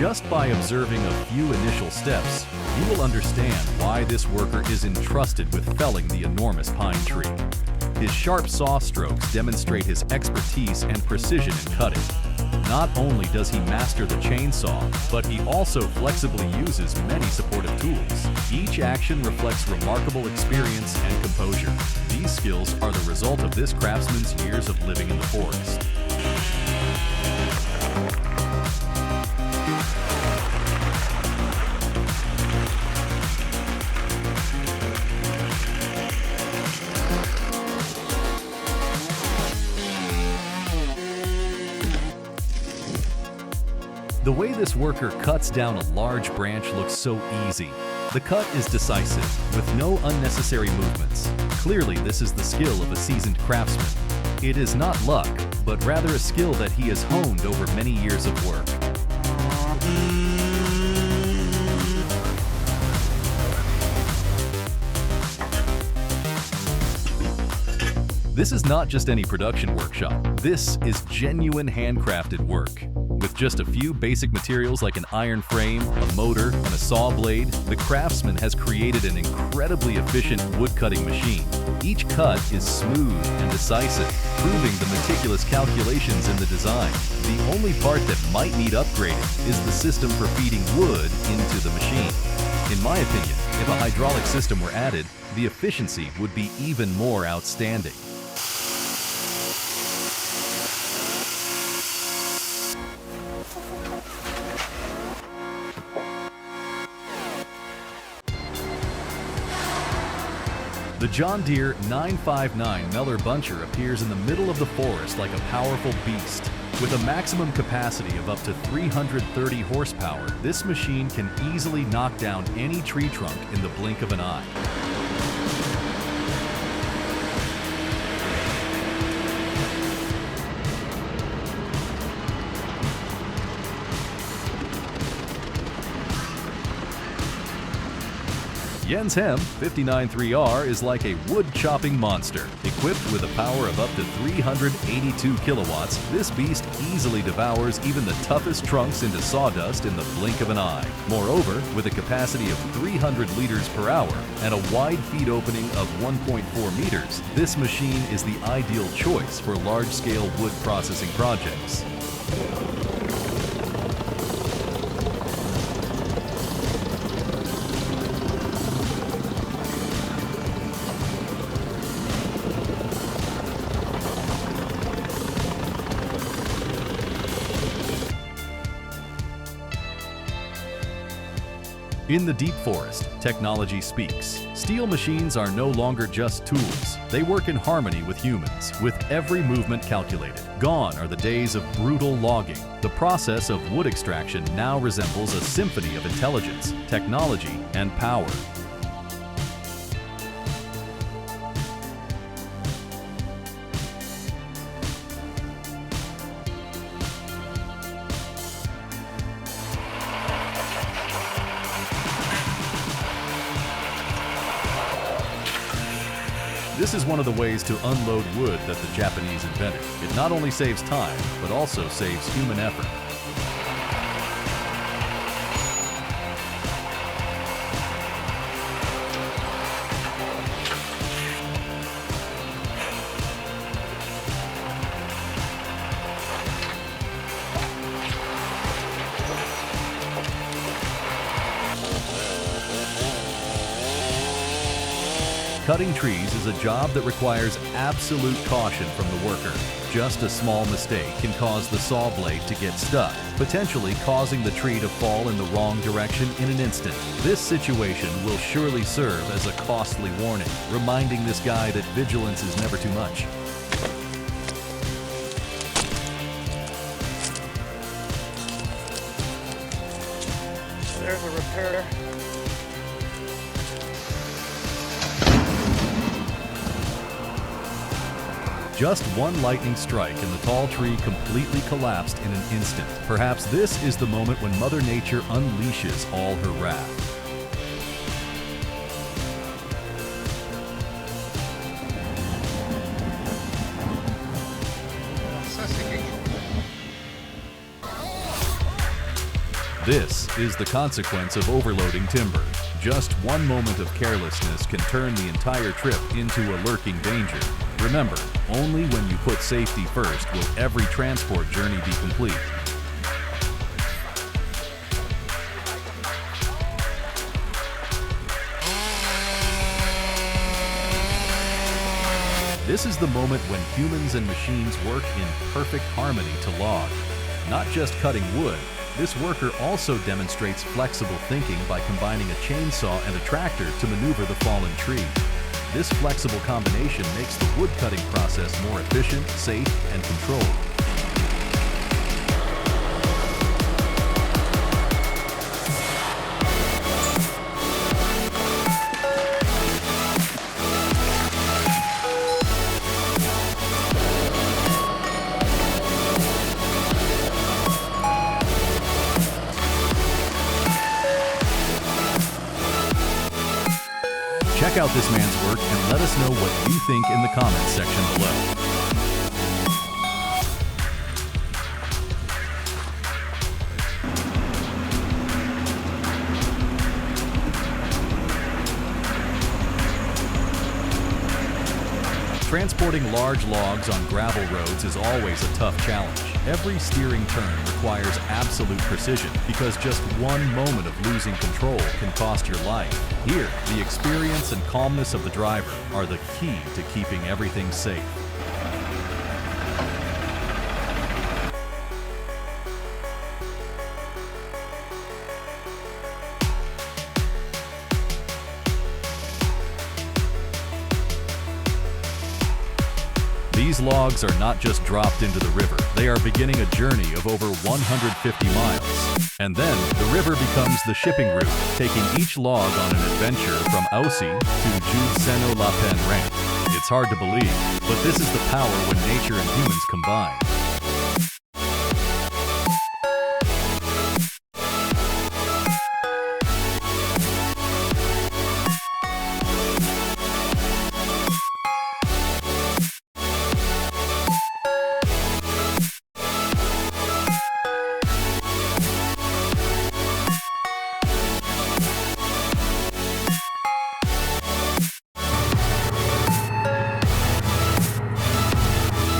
Just by observing a few initial steps, you will understand why this worker is entrusted with felling the enormous pine tree. His sharp saw strokes demonstrate his expertise and precision in cutting. Not only does he master the chainsaw, but he also flexibly uses many supportive tools. Each action reflects remarkable experience and composure. These skills are the result of this craftsman's years of living in the forest. The way this worker cuts down a large branch looks so easy. The cut is decisive, with no unnecessary movements. Clearly, this is the skill of a seasoned craftsman. It is not luck, but rather a skill that he has honed over many years of work. This is not just any production workshop. This is genuine handcrafted work. With just a few basic materials like an iron frame, a motor, and a saw blade, the craftsman has created an incredibly efficient wood-cutting machine. Each cut is smooth and decisive, proving the meticulous calculations in the design. The only part that might need upgrading is the system for feeding wood into the machine. In my opinion, if a hydraulic system were added, the efficiency would be even more outstanding. The John Deere 959 Meller Buncher appears in the middle of the forest like a powerful beast. With a maximum capacity of up to 330 horsepower, this machine can easily knock down any tree trunk in the blink of an eye. Jens Hem 593R is like a wood-chopping monster. Equipped with a power of up to 382 kilowatts, this beast easily devours even the toughest trunks into sawdust in the blink of an eye. Moreover, with a capacity of 300 liters per hour and a wide feed opening of 1.4 meters, this machine is the ideal choice for large-scale wood processing projects. In the deep forest, technology speaks. Steel machines are no longer just tools. They work in harmony with humans, with every movement calculated. Gone are the days of brutal logging. The process of wood extraction now resembles a symphony of intelligence, technology, and power. This is one of the ways to unload wood that the Japanese invented. It not only saves time, but also saves human effort. Cutting trees is a job that requires absolute caution from the worker. Just a small mistake can cause the saw blade to get stuck, potentially causing the tree to fall in the wrong direction in an instant. This situation will surely serve as a costly warning, reminding this guy that vigilance is never too much. There's a repair. Just one lightning strike and the tall tree completely collapsed in an instant. Perhaps this is the moment when Mother Nature unleashes all her wrath. This is the consequence of overloading timber. Just one moment of carelessness can turn the entire trip into a lurking danger. Remember, only when you put safety first will every transport journey be complete. This is the moment when humans and machines work in perfect harmony to log. Not just cutting wood, this worker also demonstrates flexible thinking by combining a chainsaw and a tractor to maneuver the fallen tree. This flexible combination makes the wood cutting process more efficient, safe, and controlled. Check out this man's work and let us know what you think in the comments section below. Transporting large logs on gravel roads is always a tough challenge. Every steering turn requires absolute precision because just one moment of losing control can cost your life. Here, the experience and calmness of the driver are the key to keeping everything safe. These logs are not just dropped into the river, they are beginning a journey of over 150 miles. And then, the river becomes the shipping route, taking each log on an adventure from Aussie to Jude-Seno-La-Pen Ranch. It's hard to believe, but this is the power when nature and humans combine.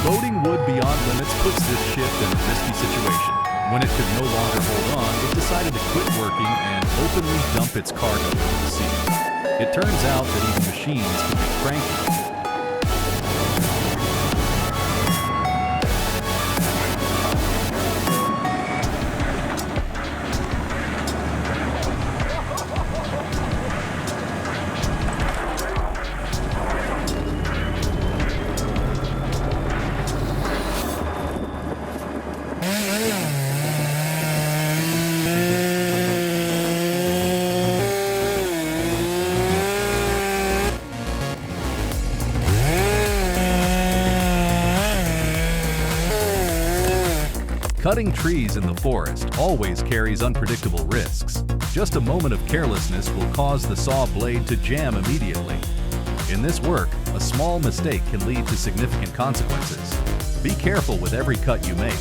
Loading wood beyond limits puts this ship in a risky situation. When it could no longer hold on, it decided to quit working and openly dump its cargo into the sea. It turns out that even machines can be cranky. Cutting trees in the forest always carries unpredictable risks. Just a moment of carelessness will cause the saw blade to jam immediately. In this work, a small mistake can lead to significant consequences. Be careful with every cut you make.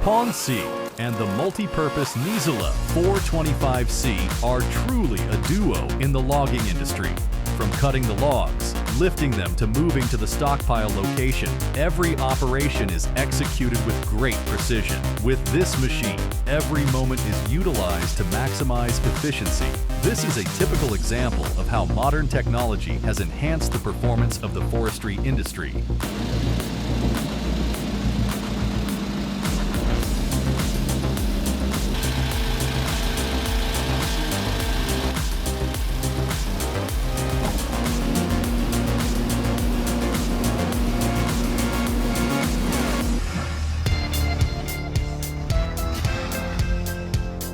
Ponce and the multi-purpose Nizela 425C are truly a duo in the logging industry. From cutting the logs, lifting them to moving to the stockpile location, every operation is executed with great precision. With this machine, every moment is utilized to maximize efficiency. This is a typical example of how modern technology has enhanced the performance of the forestry industry.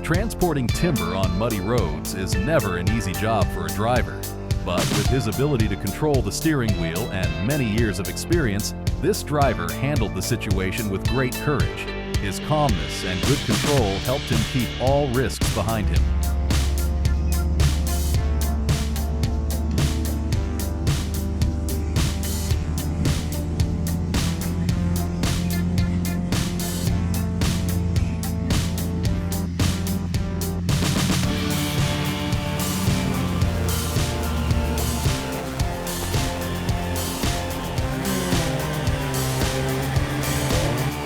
Transporting timber on muddy roads is never an easy job for a driver. But with his ability to control the steering wheel and many years of experience, this driver handled the situation with great courage. His calmness and good control helped him keep all risks behind him.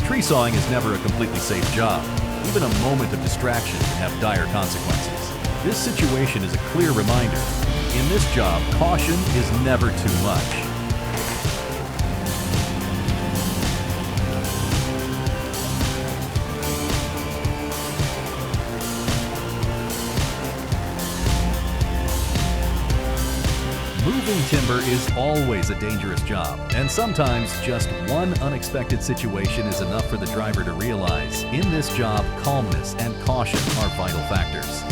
Tree sawing is never a completely safe job. Even a moment of distraction can have dire consequences. This situation is a clear reminder. In this job, caution is never too much. Moving timber is always a dangerous job, and sometimes just one unexpected situation is enough for the driver to realize, in this job, calmness and caution are vital factors.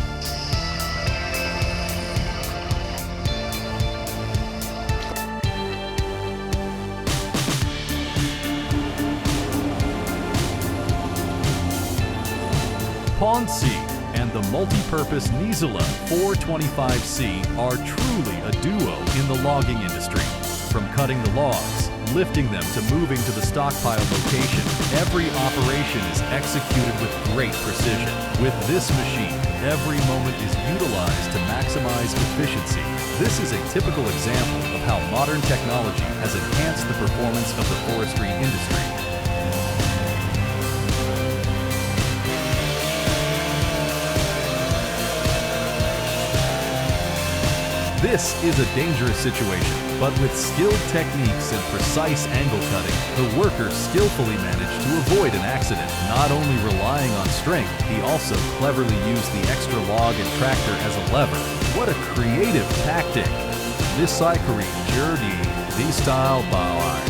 Pond C and the multi-purpose Nizela 425C are truly a duo in the logging industry. From cutting the logs, lifting them to moving to the stockpile location, every operation is executed with great precision. With this machine, every moment is utilized to maximize efficiency. This is a typical example of how modern technology has enhanced the performance of the forestry industry. This is a dangerous situation, but with skilled techniques and precise angle cutting, the worker skillfully managed to avoid an accident. Not only relying on strength, he also cleverly used the extra log and tractor as a lever. What a creative tactic! This cyclery journey, the style power.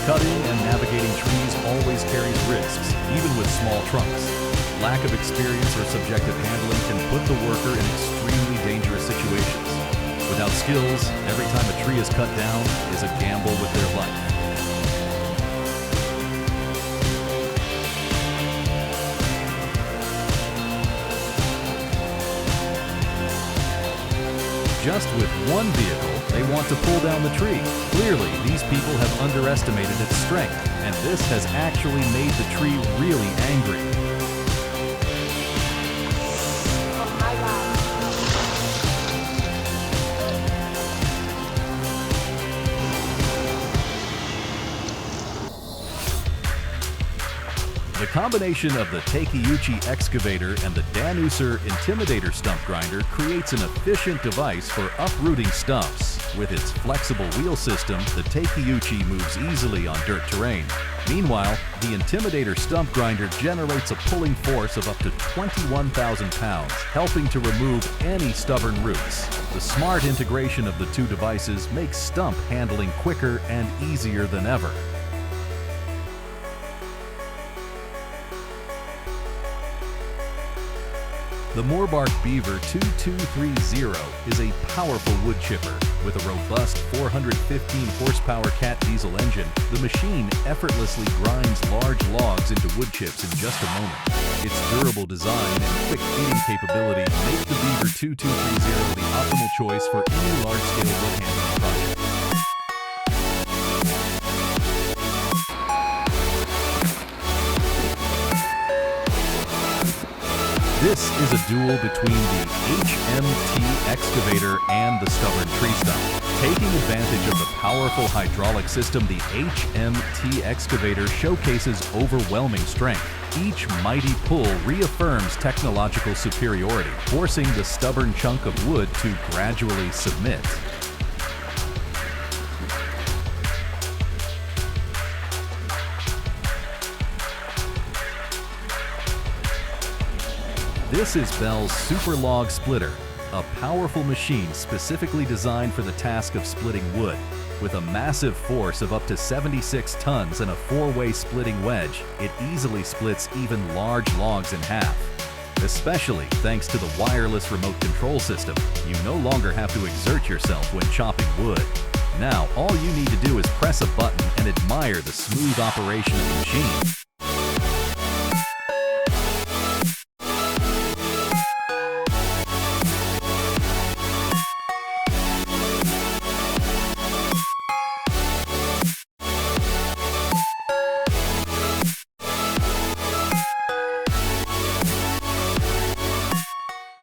Cutting and navigating trees always carries risks, even with small trunks. Lack of experience or subjective handling can put the worker in extremely dangerous situations. Without skills, every time a tree is cut down is a gamble with their life. Just with one vehicle, they want to pull down the tree. Clearly, these people have underestimated its strength, and this has actually made the tree really angry. Oh my God. The combination of the Takeuchi Excavator and the Danuser Intimidator stump grinder creates an efficient device for uprooting stumps. With its flexible wheel system, the Takeuchi moves easily on dirt terrain. Meanwhile, the Intimidator stump grinder generates a pulling force of up to 21,000 pounds, helping to remove any stubborn roots. The smart integration of the two devices makes stump handling quicker and easier than ever. The Moorbark Beaver 2230 is a powerful wood chipper. With a robust 415 horsepower Cat diesel engine, the machine effortlessly grinds large logs into wood chips in just a moment. Its durable design and quick feeding capability make the Beaver 2230 the optimal choice for any large-scale wood handling project. This is a duel between the HMT Excavator and the stubborn tree stump. Taking advantage of the powerful hydraulic system, the HMT Excavator showcases overwhelming strength. Each mighty pull reaffirms technological superiority, forcing the stubborn chunk of wood to gradually submit. This is Bell's Super Log Splitter, a powerful machine specifically designed for the task of splitting wood. With a massive force of up to 76 tons and a 4-way splitting wedge, it easily splits even large logs in half. Especially thanks to the wireless remote control system, you no longer have to exert yourself when chopping wood. Now, all you need to do is press a button and admire the smooth operation of the machine.